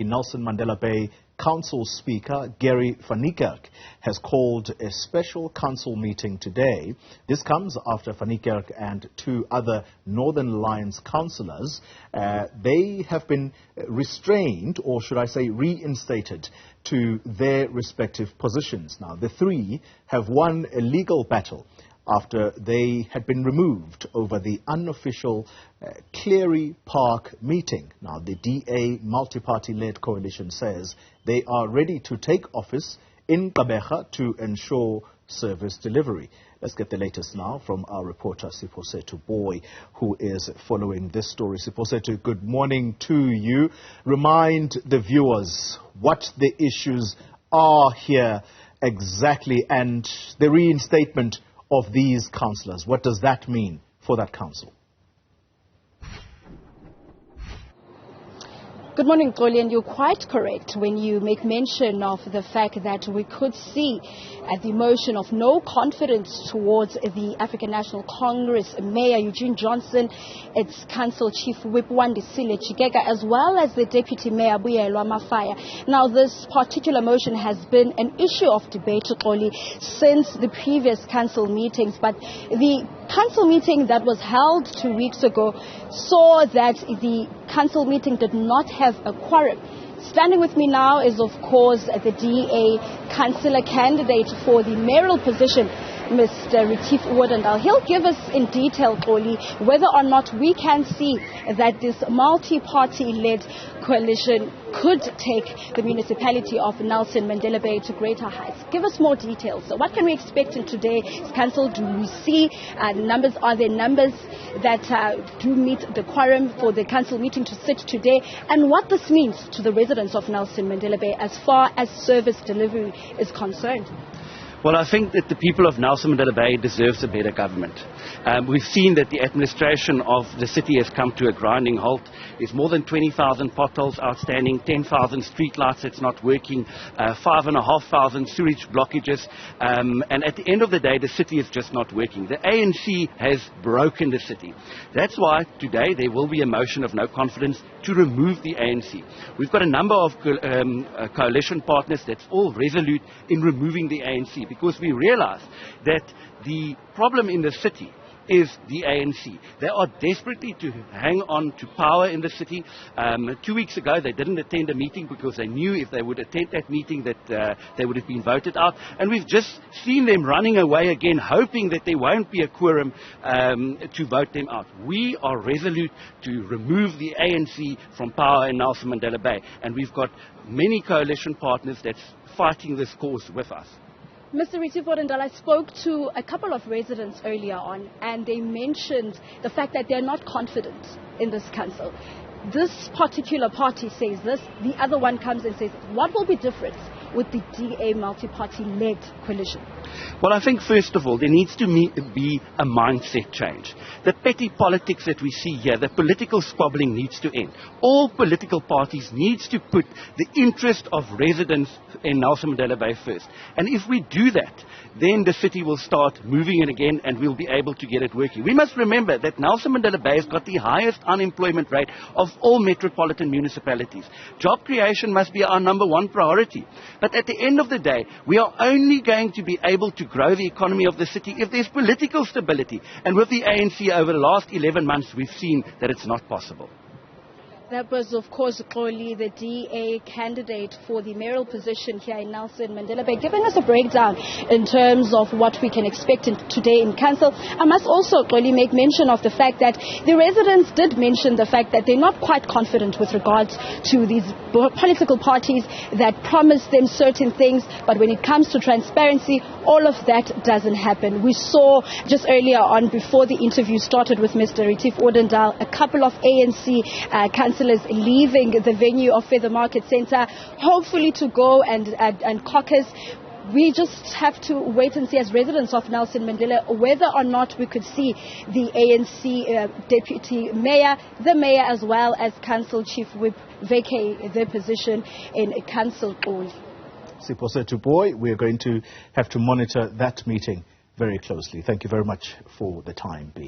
Nelson Mandela Bay Council Speaker Gqebera Niekerk has called a special council meeting today. This comes after Niekerk and two other Northern Alliance councillors, they have been restrained, or should I say reinstated, to their respective positions. Now, the three have won a legal battle after they had been removed over the unofficial Cleary Park meeting. Now, the DA multi-party-led coalition says they are ready to take office in Gqebera to ensure service delivery. Let's get the latest now from our reporter Siphosethu Booi, who is following this story. Siphosethu, good morning to you. Remind the viewers what the issues are here exactly, and the reinstatement of these councillors. What does that mean for that council? Good morning, Gqebera, and you're quite correct when you make mention of the fact that we could see the motion of no confidence towards the African National Congress Mayor Eugene Johnson, its Council Chief Whip Gqebera, as well as the Deputy Mayor Buyelwa Mafaya. Now, this particular motion has been an issue of debate, Gqebera, since the previous council meetings, but the council meeting that was held 2 weeks ago saw that the council meeting did not have a quorum. Standing with me now is, of course, the DA councillor candidate for the mayoral position, Mr. Retief Odendaal. He'll give us in detail, Gqebera, whether or not we can see that this multi-party-led coalition could take the municipality of Nelson Mandela Bay to greater heights. Give us more details. So what can we expect in today's council? Do we see numbers? Are there numbers that do meet the quorum for the council meeting to sit today? And what this means to the residents of Nelson Mandela Bay as far as service delivery is concerned? Well, I think that the people of Nelson Mandela Bay deserves a better government. We've seen that the administration of the city has come to a grinding halt. There's more than 20,000 potholes outstanding, 10,000 street lights that's not working, 5,500 sewage blockages, and at the end of the day, the city is just not working. The ANC has broken the city. That's why today there will be a motion of no confidence to remove the ANC. We've got a number of coalition partners that's all resolute in removing the ANC, because we realize that the problem in the city is the ANC. They are desperately to hang on to power in the city. 2 weeks ago, they didn't attend a meeting because they knew if they would attend that meeting that they would have been voted out. And we've just seen them running away again, hoping that there won't be a quorum to vote them out. We are resolute to remove the ANC from power in Nelson Mandela Bay. And we've got many coalition partners that's fighting this cause with us. Mr. Retief Odendaal, I spoke to a couple of residents earlier on, and they mentioned the fact that they're not confident in this council. This particular party says this, the other one comes and says, what will be different with the DA multi-party-led coalition? Well, I think first of all, there needs to be a mindset change. The petty politics that we see here, the political squabbling needs to end. All political parties needs to put the interest of residents in Nelson Mandela Bay first. And if we do that, then the city will start moving it again and we'll be able to get it working. We must remember that Nelson Mandela Bay has got the highest unemployment rate of all metropolitan municipalities. Job creation must be our #1 priority. But at the end of the day, we are only going to be able to grow the economy of the city if there's political stability. And with the ANC over the last 11 months, we've seen that it's not possible. That was, of course, Cleary, the DA candidate for the mayoral position here in Nelson Mandela Bay, giving us a breakdown in terms of what we can expect today in council. I must also, Cleary, make mention of the fact that the residents did mention the fact that they're not quite confident with regards to these political parties that promise them certain things, but when it comes to transparency, all of that doesn't happen. We saw just earlier on, before the interview started with Mr. Retief Odendaal, a couple of ANC councillors leaving the venue of Feather Market Centre, hopefully to go and caucus. We just have to wait and see as residents of Nelson Mandela whether or not we could see the ANC deputy mayor, the mayor, as well as council chief whip vacate their position in council. Siphosethu Booi, we are going to have to monitor that meeting very closely. Thank you very much for the time being.